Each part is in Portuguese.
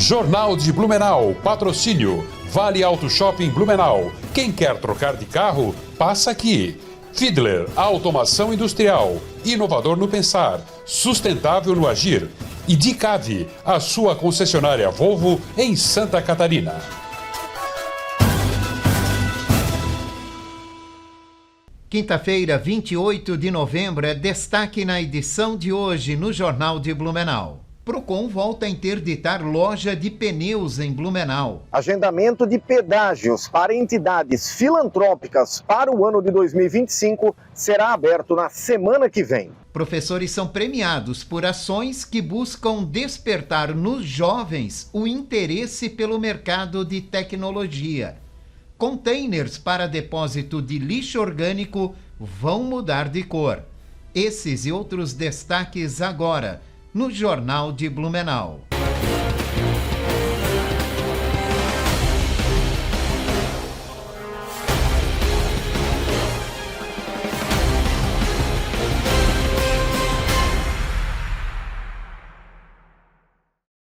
Jornal de Blumenau, patrocínio. Vale Auto Shopping Blumenau. Quem quer trocar de carro, passa aqui. Fiedler, automação industrial. Inovador no pensar, sustentável no agir. E Dicave, a sua concessionária Volvo em Santa Catarina. Quinta-feira, 28 de novembro, é destaque na edição de hoje no Jornal de Blumenau. Procon volta a interditar loja de pneus em Blumenau. Agendamento de pedágios para entidades filantrópicas para o ano de 2025 será aberto na semana que vem. Professores são premiados por ações que buscam despertar nos jovens o interesse pelo mercado de tecnologia. Containers para depósito de lixo orgânico vão mudar de cor. Esses e outros destaques agora no Jornal de Blumenau.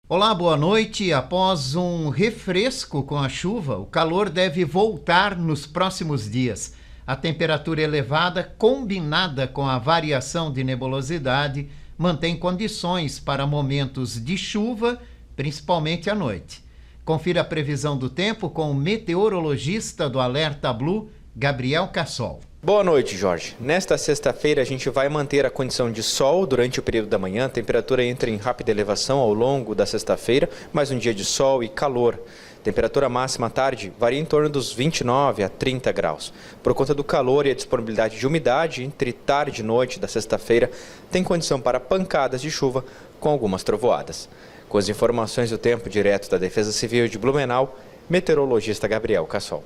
Olá, boa noite. Após um refresco com a chuva, o calor deve voltar nos próximos dias. A temperatura elevada, combinada com a variação de nebulosidade, mantém condições para momentos de chuva, principalmente à noite. Confira a previsão do tempo com o meteorologista do Alerta Blue, Gabriel Cassol. Boa noite, Jorge. Nesta sexta-feira a gente vai manter a condição de sol durante o período da manhã. A temperatura entra em rápida elevação ao longo da sexta-feira, mais um dia de sol e calor. Temperatura máxima à tarde varia em torno dos 29 a 30 graus. Por conta do calor e a disponibilidade de umidade, entre tarde e noite da sexta-feira, tem condição para pancadas de chuva com algumas trovoadas. Com as informações do tempo direto da Defesa Civil de Blumenau, meteorologista Gabriel Cassol.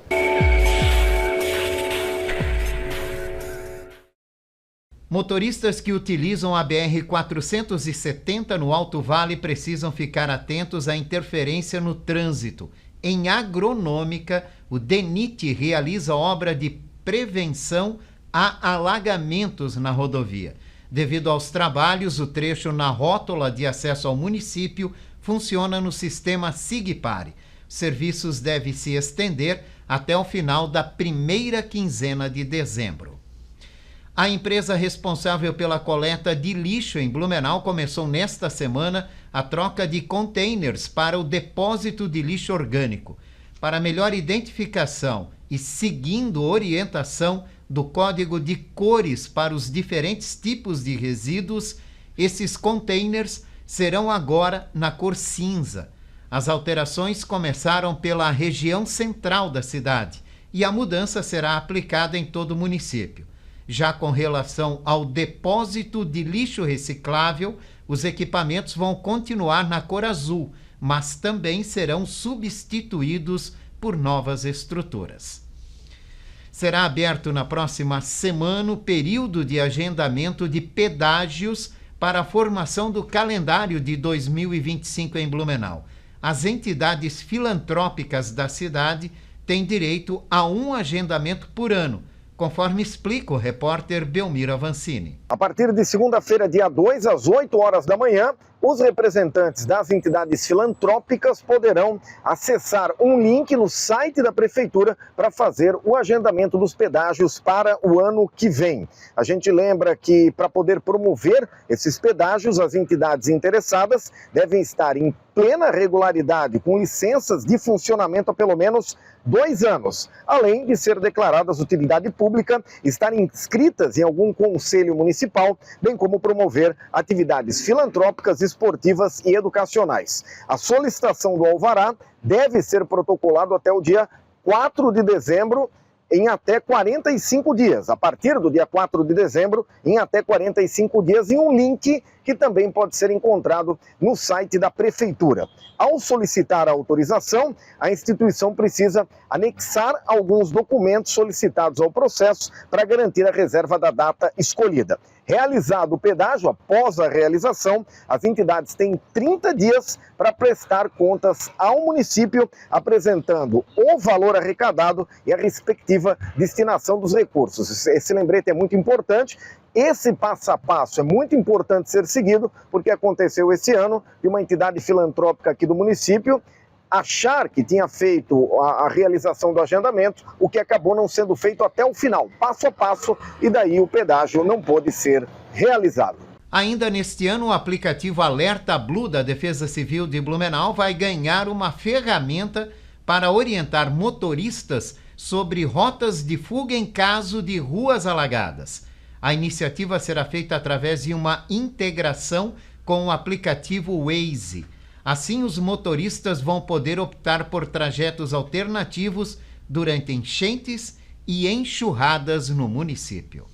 Motoristas que utilizam a BR-470 no Alto Vale precisam ficar atentos à interferência no trânsito. Em Agronômica, o DENIT realiza obra de prevenção a alagamentos na rodovia. Devido aos trabalhos, o trecho na rótula de acesso ao município funciona no sistema SIGPARE. Os serviços devem se estender até o final da primeira quinzena de dezembro. A empresa responsável pela coleta de lixo em Blumenau começou nesta semana a troca de containers para o depósito de lixo orgânico. Para melhor identificação e seguindo orientação do código de cores para os diferentes tipos de resíduos, esses containers serão agora na cor cinza. As alterações começaram pela região central da cidade e a mudança será aplicada em todo o município. Já com relação ao depósito de lixo reciclável, os equipamentos vão continuar na cor azul, mas também serão substituídos por novas estruturas. Será aberto na próxima semana o período de agendamento de pedágios para a formação do calendário de 2025 em Blumenau. As entidades filantrópicas da cidade têm direito a um agendamento por ano, conforme explica o repórter Belmiro Avancini. A partir de segunda-feira, dia 2, às 8 horas da manhã, os representantes das entidades filantrópicas poderão acessar um link no site da Prefeitura para fazer o agendamento dos pedágios para o ano que vem. A gente lembra que, para poder promover esses pedágios, as entidades interessadas devem estar em plena regularidade, com licenças de funcionamento há pelo menos 2 anos, além de ser declaradas utilidade pública, estarem inscritas em algum conselho municipal, bem como promover atividades filantrópicas, esportivas e educacionais. A solicitação do alvará deve ser protocolado até o dia 4 de dezembro, em até 45 dias, a partir do dia 4 de dezembro, em até 45 dias, em um link que também pode ser encontrado no site da Prefeitura. Ao solicitar a autorização, a instituição precisa anexar alguns documentos solicitados ao processo para garantir a reserva da data escolhida. Realizado o pedágio, após a realização, as entidades têm 30 dias para prestar contas ao município, apresentando o valor arrecadado e a respectiva destinação dos recursos. Esse lembrete é muito importante. Esse passo a passo é muito importante ser seguido, porque aconteceu esse ano de uma entidade filantrópica aqui do município achar que tinha feito a realização do agendamento, o que acabou não sendo feito até o final, passo a passo, e daí o pedágio não pôde ser realizado. Ainda neste ano, o aplicativo Alerta Blue da Defesa Civil de Blumenau vai ganhar uma ferramenta para orientar motoristas sobre rotas de fuga em caso de ruas alagadas. A iniciativa será feita através de uma integração com o aplicativo Waze. Assim, os motoristas vão poder optar por trajetos alternativos durante enchentes e enxurradas no município.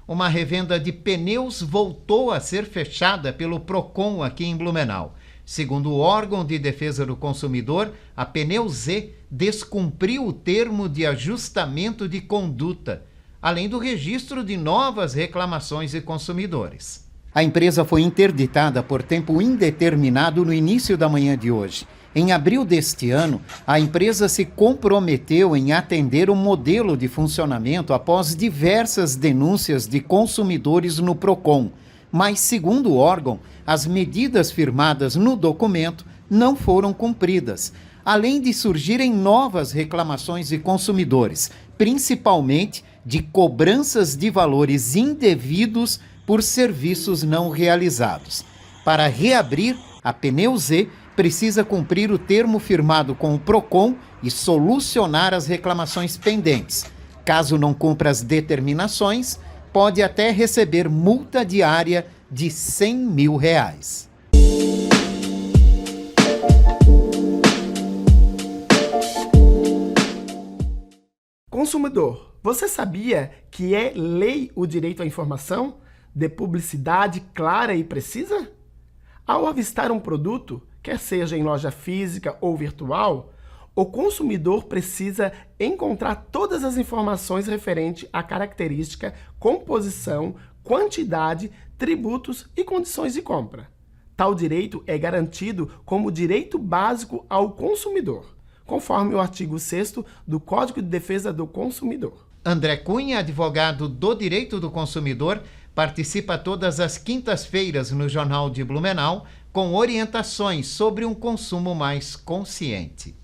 Uma revenda de pneus voltou a ser fechada pelo Procon aqui em Blumenau. Segundo o órgão de defesa do consumidor, a Pneu Z descumpriu o termo de ajustamento de conduta, além do registro de novas reclamações de consumidores. A empresa foi interditada por tempo indeterminado no início da manhã de hoje. Em abril deste ano, a empresa se comprometeu em atender o modelo de funcionamento após diversas denúncias de consumidores no Procon. Mas, segundo o órgão, as medidas firmadas no documento não foram cumpridas, além de surgirem novas reclamações de consumidores, principalmente de cobranças de valores indevidos por serviços não realizados. Para reabrir, a Pneu Z precisa cumprir o termo firmado com o Procon e solucionar as reclamações pendentes. Caso não cumpra as determinações, pode até receber multa diária de R$100 mil. Consumidor, você sabia que é lei o direito à informação de publicidade clara e precisa? Ao avistar um produto, quer seja em loja física ou virtual, o consumidor precisa encontrar todas as informações referentes à característica, composição, quantidade, tributos e condições de compra. Tal direito é garantido como direito básico ao consumidor, conforme o artigo 6º do Código de Defesa do Consumidor. André Cunha, advogado do Direito do Consumidor, participa todas as quintas-feiras no Jornal de Blumenau com orientações sobre um consumo mais consciente.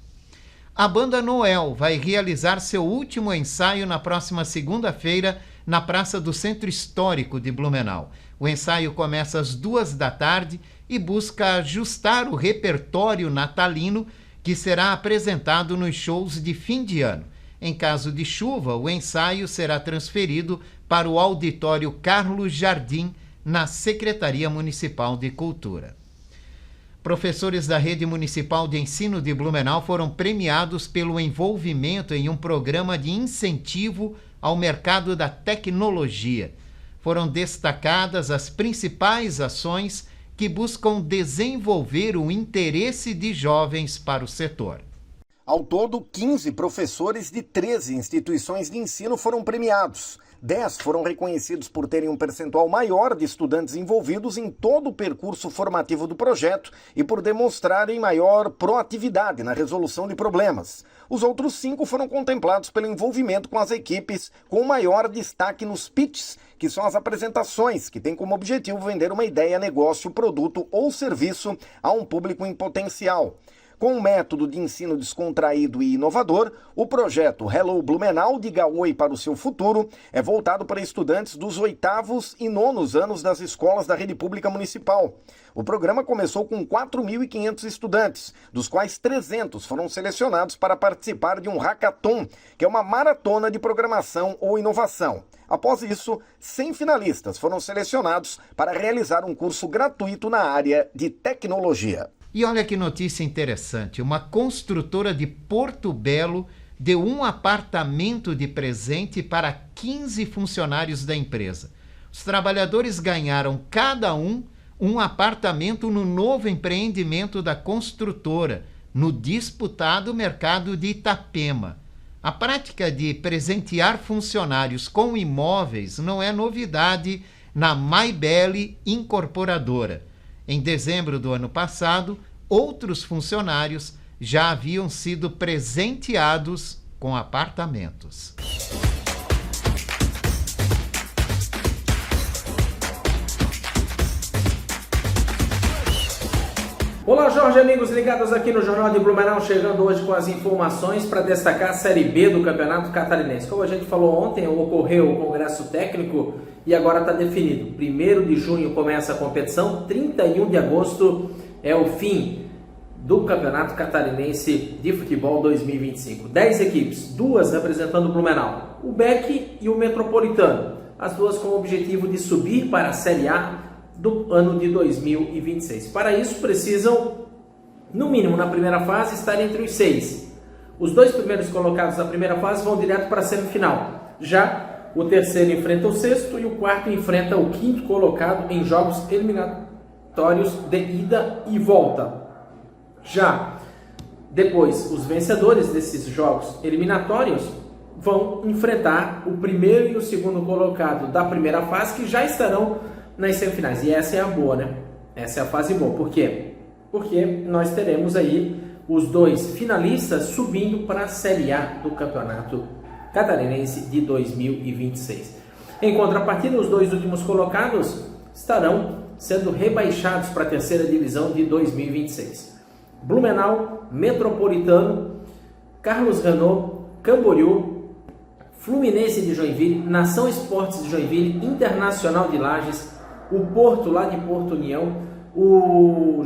A banda Noel vai realizar seu último ensaio na próxima segunda-feira na Praça do Centro Histórico de Blumenau. O ensaio começa às 14h e busca ajustar o repertório natalino que será apresentado nos shows de fim de ano. Em caso de chuva, o ensaio será transferido para o Auditório Carlos Jardim, na Secretaria Municipal de Cultura. Professores da Rede Municipal de Ensino de Blumenau foram premiados pelo envolvimento em um programa de incentivo ao mercado da tecnologia. Foram destacadas as principais ações que buscam desenvolver o interesse de jovens para o setor. Ao todo, 15 professores de 13 instituições de ensino foram premiados. 10 foram reconhecidos por terem um percentual maior de estudantes envolvidos em todo o percurso formativo do projeto e por demonstrarem maior proatividade na resolução de problemas. Os outros 5 foram contemplados pelo envolvimento com as equipes, com maior destaque nos pitches, que são as apresentações que têm como objetivo vender uma ideia, negócio, produto ou serviço a um público em potencial. Com um método de ensino descontraído e inovador, o projeto Hello Blumenau, Diga Oi para o Seu Futuro, é voltado para estudantes dos 8º e 9º anos das escolas da rede pública municipal. O programa começou com 4.500 estudantes, dos quais 300 foram selecionados para participar de um hackathon, que é uma maratona de programação ou inovação. Após isso, 100 finalistas foram selecionados para realizar um curso gratuito na área de tecnologia. E olha que notícia interessante, uma construtora de Porto Belo deu um apartamento de presente para 15 funcionários da empresa. Os trabalhadores ganharam cada um apartamento no novo empreendimento da construtora, no disputado mercado de Itapema. A prática de presentear funcionários com imóveis não é novidade na Maibele Incorporadora. Em dezembro do ano passado, outros funcionários já haviam sido presenteados com apartamentos. Olá, Jorge, amigos ligados aqui no Jornal de Blumenau, chegando hoje com as informações para destacar a Série B do Campeonato Catarinense. Como a gente falou ontem, ocorreu o Congresso Técnico e agora está definido. 1º de junho começa a competição, 31 de agosto é o fim do Campeonato Catarinense de Futebol 2025. 10 equipes, 2 representando o Blumenau, o BEC e o Metropolitano. As duas com o objetivo de subir para a Série A do ano de 2026. Para isso precisam, no mínimo na primeira fase, estar entre os 6. Os 2 primeiros colocados da primeira fase vão direto para a semifinal. Já o terceiro enfrenta o 6º e o 4º enfrenta o 5º colocado em jogos eliminatórios de ida e volta. Já depois, os vencedores desses jogos eliminatórios vão enfrentar o 1º e o 2º colocado da primeira fase, que já estarão nas semifinais. E essa é a boa, né? Essa é a fase boa. Por quê? Porque nós teremos aí os 2 finalistas subindo para a Série A do Campeonato Catarinense de 2026. Em contrapartida, os 2 últimos colocados estarão sendo rebaixados para a terceira divisão de 2026. Blumenau, Metropolitano, Carlos Renault, Camboriú, Fluminense de Joinville, Nação Esportes de Joinville, Internacional de Lages, o Porto lá de Porto União, o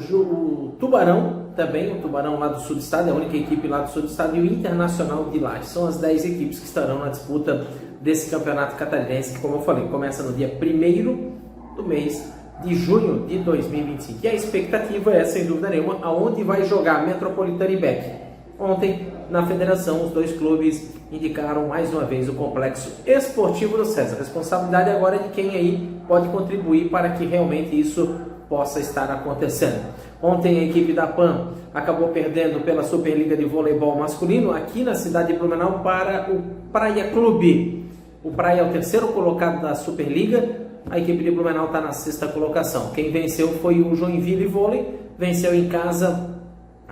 Tubarão também, o Tubarão lá do sul do estado, é a única equipe lá do sul do estado, e o Internacional de Lages. São as 10 equipes que estarão na disputa desse campeonato catarinense, que, como eu falei, começa no dia 1º do mês de junho de 2025. E a expectativa é, sem dúvida nenhuma, aonde vai jogar Metropolitano e BEC. Ontem, na federação, os 2 clubes indicaram mais uma vez o Complexo Esportivo do César. A responsabilidade agora é de quem aí pode contribuir para que realmente isso possa estar acontecendo. Ontem a equipe da PAN acabou perdendo pela Superliga de Voleibol Masculino aqui na cidade de Blumenau para o Praia Clube. O Praia é o 3º colocado da Superliga, a equipe de Blumenau está na 6ª colocação. Quem venceu foi o Joinville Vôlei, venceu em casa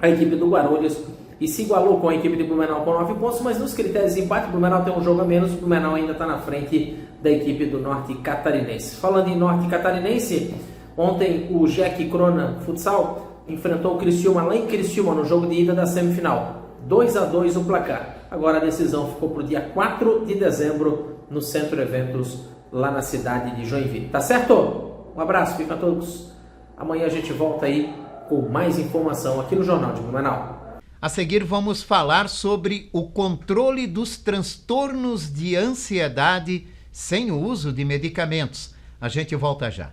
a equipe do Guarulhos e se igualou com a equipe de Blumenau com 9 pontos, mas nos critérios de empate, Blumenau tem um jogo a menos, Blumenau ainda está na frente da equipe do Norte Catarinense. Falando em Norte Catarinense, ontem o Jack Crona Futsal enfrentou o Criciúma lá em Criciúma no jogo de ida da semifinal. 2-2 o placar. Agora a decisão ficou para o dia 4 de dezembro no Centro Eventos lá na cidade de Joinville. Tá certo? Um abraço, fica a todos. Amanhã a gente volta aí com mais informação aqui no Jornal de Blumenau. A seguir vamos falar sobre o controle dos transtornos de ansiedade sem o uso de medicamentos. A gente volta já.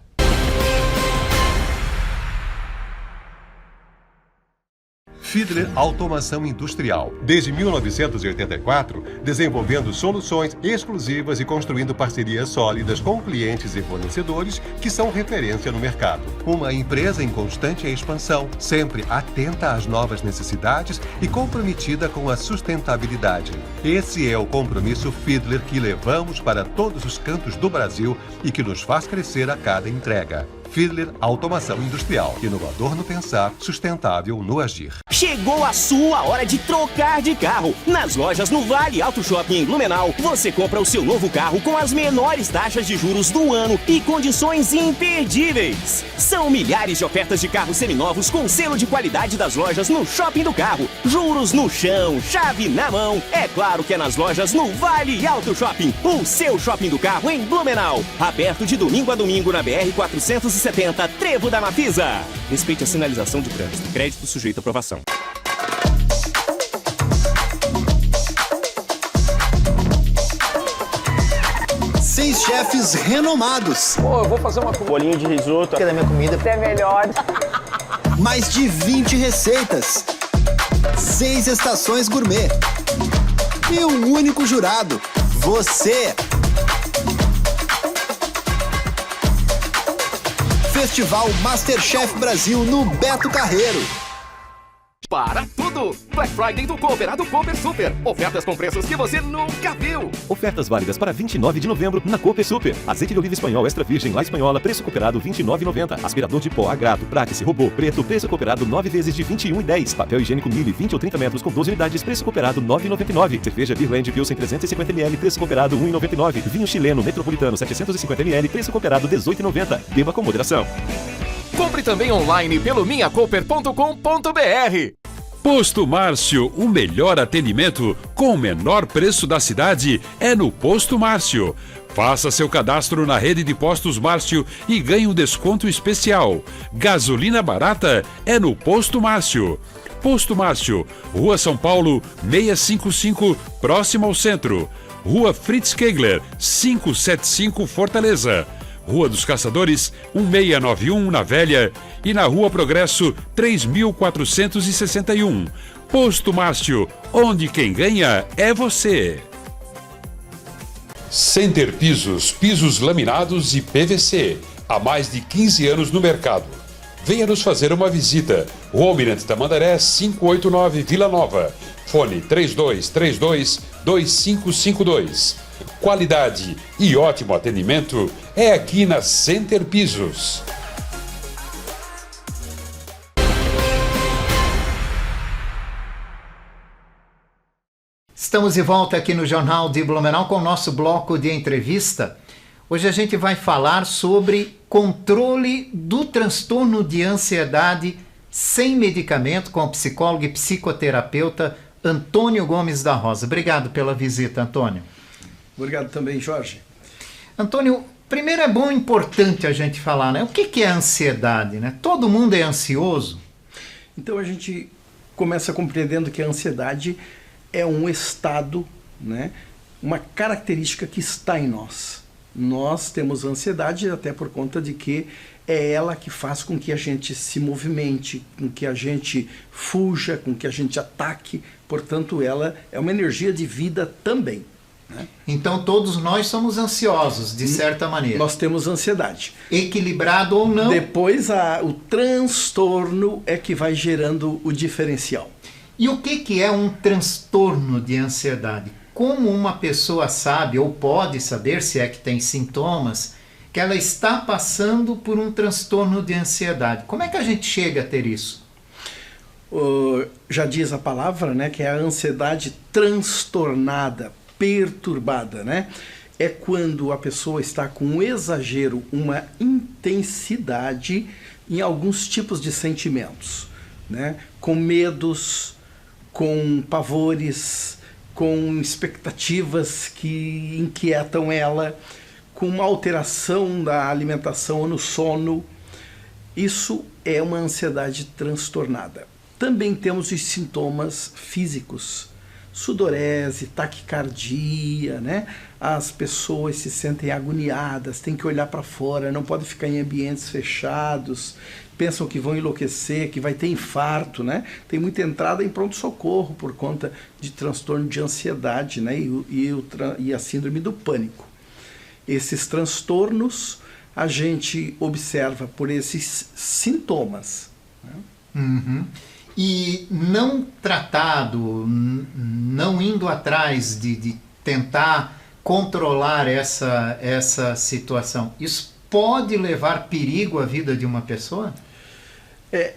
Fiedler Automação Industrial. Desde 1984, desenvolvendo soluções exclusivas e construindo parcerias sólidas com clientes e fornecedores que são referência no mercado. Uma empresa em constante expansão, sempre atenta às novas necessidades e comprometida com a sustentabilidade. Esse é o compromisso Fiedler que levamos para todos os cantos do Brasil e que nos faz crescer a cada entrega. Fiedler Automação Industrial. Inovador no pensar, sustentável no agir. Chegou a sua hora de trocar de carro. Nas lojas no Vale Auto Shopping em Blumenau, você compra o seu novo carro com as menores taxas de juros do ano e condições imperdíveis. São milhares de ofertas de carros seminovos com selo de qualidade das lojas no Shopping do Carro. Juros no chão, chave na mão. É claro que é nas lojas no Vale Auto Shopping, o seu shopping do carro em Blumenau. Aberto de domingo a domingo na BR-470, Trevo da Mafisa. Respeite a sinalização de trânsito. Crédito sujeito à aprovação. Seis chefes renomados. Pô, eu vou fazer uma bolinho de risoto. Que da minha comida é melhor. Mais de 20 receitas. 6 estações gourmet. E um único jurado. Você. Festival Masterchef Brasil no Beto Carreiro. Para tudo! Black Friday do Cooperado Cooper Super. Ofertas com preços que você nunca viu. Ofertas válidas para 29 de novembro na Cooper Super. Azeite de oliva espanhol extra virgem lá espanhola, preço cooperado R$ 29,90. Aspirador de pó Agrato, Praxis, Robô, preto, preço cooperado 9 vezes de R$ 21,10. Papel higiênico Mille, 20 ou 30 metros com 12 unidades, preço cooperado R$ 9,99. Cerveja Beerland Pilsen 350 ml, preço cooperado R$ 1,99. Vinho chileno Metropolitano 750 ml, preço cooperado R$ 18,90. Beba com moderação. Compre também online pelo minhacooper.com.br. Posto Márcio, o melhor atendimento com o menor preço da cidade é no Posto Márcio. Faça seu cadastro na rede de postos Márcio e ganhe um desconto especial. Gasolina barata é no Posto Márcio. Posto Márcio, Rua São Paulo, 655, próximo ao centro. Rua Fritz Kegler, 575, Fortaleza. Rua dos Caçadores, 1691, na Velha. E na Rua Progresso, 3461. Posto Márcio, onde quem ganha é você. Center Pisos, pisos laminados e PVC. Há mais de 15 anos no mercado. Venha nos fazer uma visita. Rua Almirante Tamandaré, 589, Vila Nova. Fone 3232-2552. Qualidade e ótimo atendimento é aqui na Center Pisos. Estamos de volta aqui no Jornal de Blumenau com o nosso bloco de entrevista. Hoje a gente vai falar sobre controle do transtorno de ansiedade sem medicamento com o psicólogo e psicoterapeuta Antônio Gomes da Rosa. Obrigado pela visita, Antônio. Obrigado também, Jorge. Antônio, primeiro é bom e importante a gente falar, né? O que é ansiedade, né? Todo mundo é ansioso? Então a gente começa compreendendo que a ansiedade é um estado, né? Uma característica que está em nós. Nós temos ansiedade até por conta de que é ela que faz com que a gente se movimente, com que a gente fuja, com que a gente ataque. Portanto, ela é uma energia de vida também, né? Então todos nós somos ansiosos, de certa maneira. Nós temos ansiedade. Equilibrado ou não. Depois o transtorno é que vai gerando o diferencial. E o que é um transtorno de ansiedade? Como uma pessoa sabe ou pode saber, se é que tem sintomas, que ela está passando por um transtorno de ansiedade? Como é que a gente chega a ter isso? Já diz a palavra, né, que é a ansiedade transtornada, perturbada, né? É quando a pessoa está com um exagero, uma intensidade em alguns tipos de sentimentos, né? Com medos, com pavores, com expectativas que inquietam ela, com uma alteração da alimentação ou no sono. Isso é uma ansiedade transtornada. Também temos os sintomas físicos, sudorese, taquicardia, né? As pessoas se sentem agoniadas, têm que olhar para fora, não podem ficar em ambientes fechados, pensam que vão enlouquecer, que vai ter infarto, né? Tem muita entrada em pronto-socorro por conta de transtorno de ansiedade, né? E a síndrome do pânico. Esses transtornos a gente observa por esses sintomas, né? Uhum. E não tratado, não indo atrás de tentar controlar essa situação, isso pode levar perigo à vida de uma pessoa?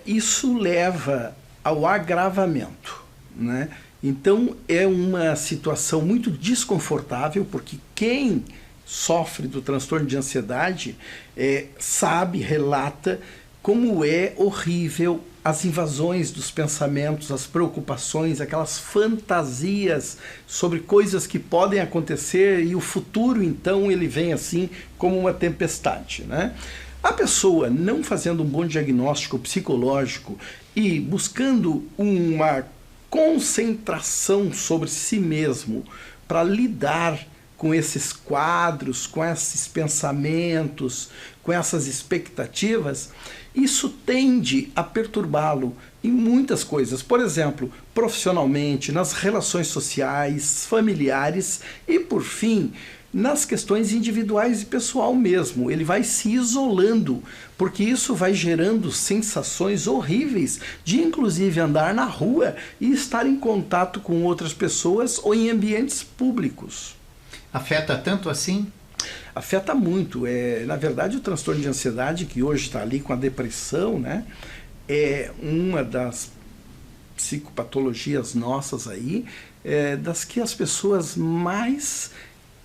Isso leva ao agravamento, né? Então é uma situação muito desconfortável, porque quem sofre do transtorno de ansiedade sabe, relata como é horrível as invasões dos pensamentos, as preocupações, aquelas fantasias sobre coisas que podem acontecer, e o futuro então ele vem assim como uma tempestade, né? A pessoa não fazendo um bom diagnóstico psicológico e buscando uma concentração sobre si mesmo para lidar com esses quadros, com esses pensamentos, com essas expectativas, isso tende a perturbá-lo em muitas coisas. Por exemplo, profissionalmente, nas relações sociais, familiares e, por fim, nas questões individuais e pessoal mesmo. Ele vai se isolando, porque isso vai gerando sensações horríveis de, inclusive, andar na rua e estar em contato com outras pessoas ou em ambientes públicos. Afeta tanto assim? Afeta muito. Na verdade, o transtorno de ansiedade, que hoje está ali com a depressão, né, é uma das psicopatologias nossas aí, das que as pessoas mais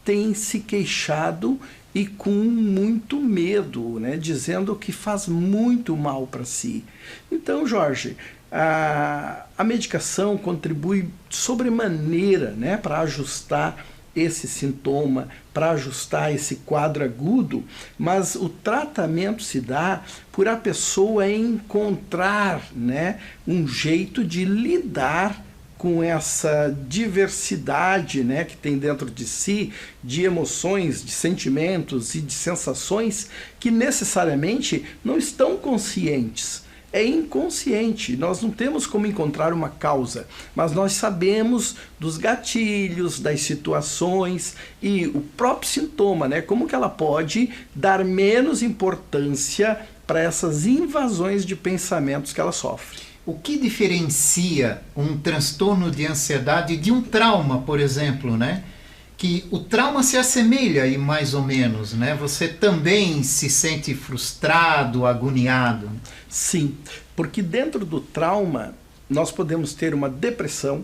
têm se queixado e com muito medo, né? Dizendo que faz muito mal para si. Então, Jorge, a medicação contribui sobremaneira, né, para ajustar esse sintoma, para ajustar esse quadro agudo, mas o tratamento se dá por a pessoa encontrar, né, um jeito de lidar com essa diversidade, né, que tem dentro de si, de emoções, de sentimentos e de sensações que necessariamente não estão conscientes. É inconsciente, nós não temos como encontrar uma causa, mas nós sabemos dos gatilhos, das situações e o próprio sintoma, né? Como que ela pode dar menos importância para essas invasões de pensamentos que ela sofre. O que diferencia um transtorno de ansiedade de um trauma, por exemplo, né? Que o trauma se assemelha aí mais ou menos, né? Você também se sente frustrado, agoniado. Sim, porque dentro do trauma nós podemos ter uma depressão,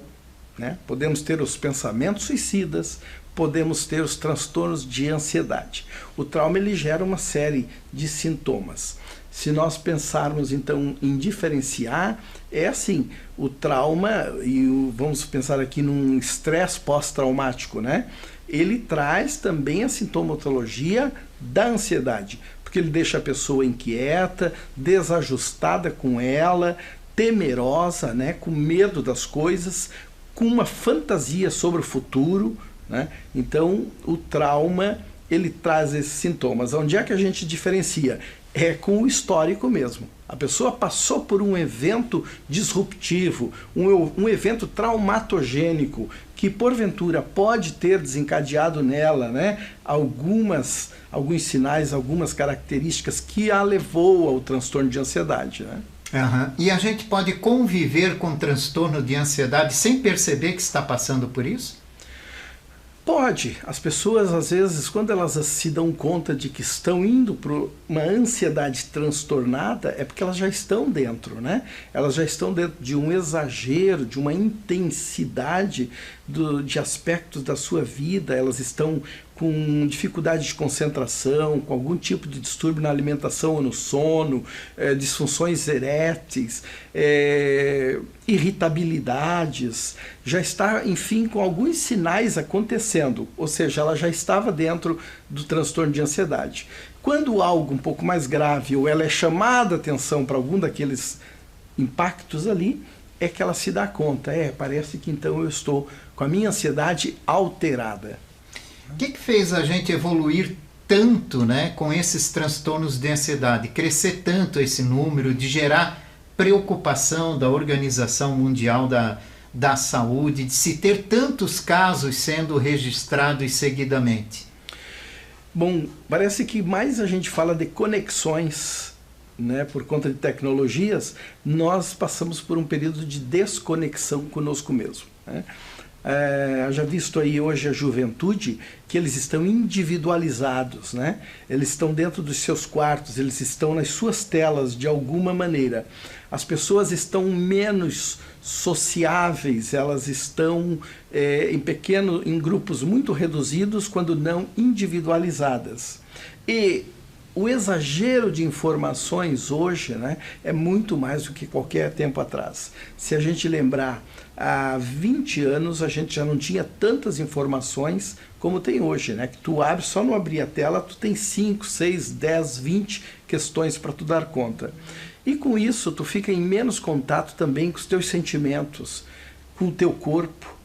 né? Podemos ter os pensamentos suicidas, podemos ter os transtornos de ansiedade. O trauma ele gera uma série de sintomas. Se nós pensarmos então em diferenciar, é assim, o trauma, vamos pensar aqui num estresse pós-traumático, né? Ele traz também a sintomatologia da ansiedade, porque ele deixa a pessoa inquieta, desajustada com ela, temerosa, né? Com medo das coisas, com uma fantasia sobre o futuro, né? Então, o trauma, ele traz esses sintomas. Onde é que a gente diferencia? É com o histórico mesmo. A pessoa passou por um evento disruptivo, um evento traumatogênico, que porventura pode ter desencadeado nela, né, alguns sinais, algumas características que a levou ao transtorno de ansiedade, né? Uhum. E a gente pode conviver com transtorno de ansiedade sem perceber que está passando por isso? Pode. As pessoas, às vezes, quando elas se dão conta de que estão indo para uma ansiedade transtornada, é porque elas já estão dentro, né? Elas já estão dentro de um exagero, de uma intensidade de aspectos da sua vida, elas estão com dificuldade de concentração, com algum tipo de distúrbio na alimentação ou no sono, disfunções eréteis, irritabilidades, já está, enfim, com alguns sinais acontecendo, ou seja, ela já estava dentro do transtorno de ansiedade. Quando algo um pouco mais grave ou ela é chamada a atenção para algum daqueles impactos ali, é que ela se dá conta, parece que então eu estou com a minha ansiedade alterada. O que fez a gente evoluir tanto, né, com esses transtornos de ansiedade, crescer tanto esse número, de gerar preocupação da Organização Mundial da Saúde, de se ter tantos casos sendo registrados seguidamente? Bom, parece que mais a gente fala de conexões, né, por conta de tecnologias, nós passamos por um período de desconexão conosco mesmo, né? Já visto aí hoje a juventude que eles estão individualizados, né? Eles estão dentro dos seus quartos, eles estão nas suas telas de alguma maneira. As pessoas estão menos sociáveis, elas estão em grupos muito reduzidos, quando não individualizadas. E o exagero de informações hoje, né, é muito mais do que qualquer tempo atrás. Se a gente lembrar, há 20 anos a gente já não tinha tantas informações como tem hoje, né? Que tu abre, só não abrir a tela, tu tem 5, 6, 10, 20 questões para tu dar conta. E com isso tu fica em menos contato também com os teus sentimentos, com o teu corpo,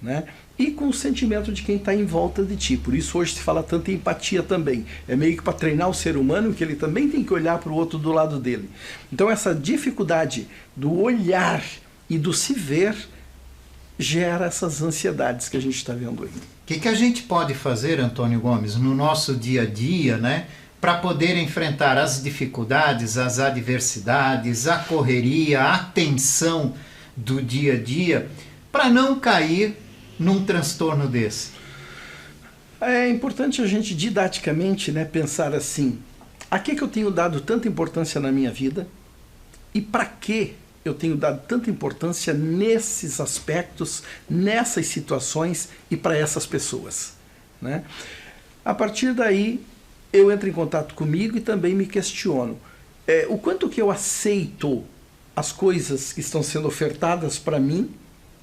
né? E com o sentimento de quem está em volta de ti. Por isso hoje se fala tanto em empatia também. É meio que para treinar o ser humano, que ele também tem que olhar para o outro do lado dele. Então essa dificuldade do olhar e do se ver gera essas ansiedades que a gente está vendo aí. O que a gente pode fazer, Antônio Gomes, no nosso dia a dia, né, para poder enfrentar as dificuldades, as adversidades, a correria, a tensão do dia a dia, para não cair num transtorno desse? É importante a gente didaticamente, né, pensar assim: a que eu tenho dado tanta importância na minha vida e para que eu tenho dado tanta importância nesses aspectos, nessas situações e para essas pessoas, né? A partir daí eu entro em contato comigo e também me questiono. O quanto que eu aceito as coisas que estão sendo ofertadas para mim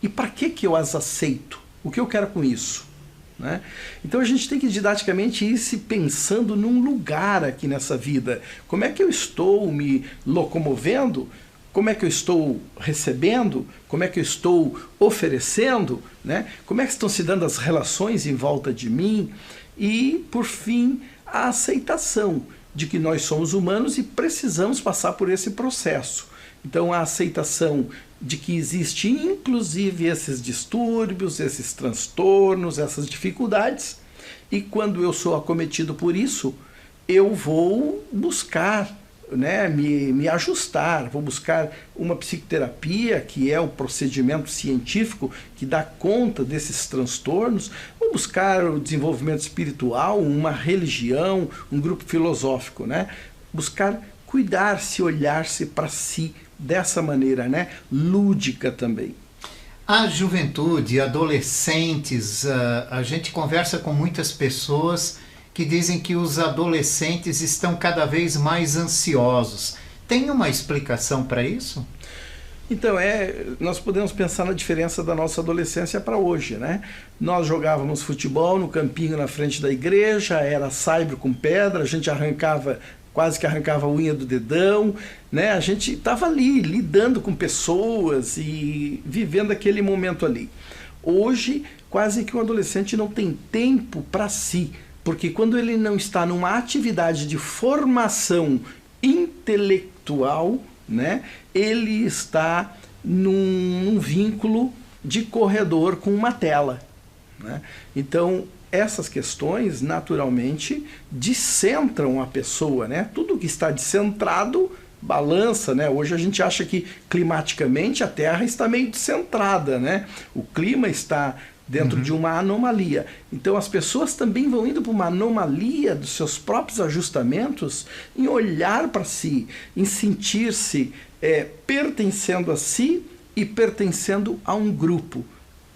e para que eu as aceito? O que eu quero com isso? Né? Então a gente tem que didaticamente ir se pensando num lugar aqui nessa vida. Como é que eu estou me locomovendo? Como é que eu estou recebendo? Como é que eu estou oferecendo? Né? Como é que estão se dando as relações em volta de mim? E, por fim, a aceitação de que nós somos humanos e precisamos passar por esse processo. Então, a aceitação de que existem, inclusive, esses distúrbios, esses transtornos, essas dificuldades, e quando eu sou acometido por isso, eu vou buscar, né, me ajustar, vou buscar uma psicoterapia, que é o procedimento científico que dá conta desses transtornos, vou buscar o desenvolvimento espiritual, uma religião, um grupo filosófico, né? Buscar cuidar-se, olhar-se para si dessa maneira, né? Lúdica também. A juventude, adolescentes, a gente conversa com muitas pessoas que dizem que os adolescentes estão cada vez mais ansiosos. Tem uma explicação para isso? Então, nós podemos pensar na diferença da nossa adolescência para hoje, né? Nós jogávamos futebol no campinho na frente da igreja, era saibro com pedra, a gente quase que arrancava a unha do dedão, né? A gente estava ali, lidando com pessoas e vivendo aquele momento ali. Hoje, quase que o adolescente não tem tempo para si, porque quando ele não está numa atividade de formação intelectual, né, ele está num vínculo de corredor com uma tela, né? Então, essas questões, naturalmente, descentram a pessoa, né? Tudo que está descentrado balança, né? Hoje a gente acha que climaticamente a Terra está meio descentrada, né? O clima está dentro de uma anomalia. Então as pessoas também vão indo para uma anomalia dos seus próprios ajustamentos em olhar para si, em sentir-se pertencendo a si e pertencendo a um grupo.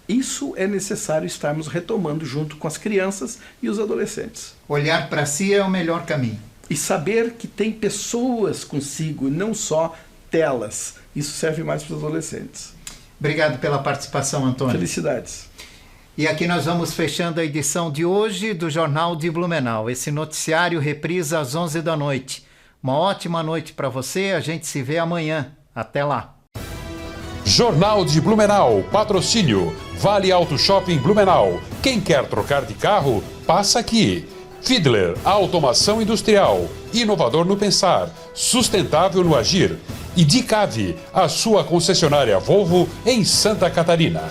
Isso é necessário estarmos retomando junto com as crianças e os adolescentes. Olhar para si é o melhor caminho. E saber que tem pessoas consigo, não só telas. Isso serve mais para os adolescentes. Obrigado pela participação, Antônio. Felicidades. E aqui nós vamos fechando a edição de hoje do Jornal de Blumenau. Esse noticiário reprisa às 11 da noite. Uma ótima noite para você, a gente se vê amanhã. Até lá. Jornal de Blumenau, patrocínio Vale Auto Shopping Blumenau. Quem quer trocar de carro, passa aqui. Fiedler, automação industrial, inovador no pensar, sustentável no agir. E Dicave, a sua concessionária Volvo em Santa Catarina.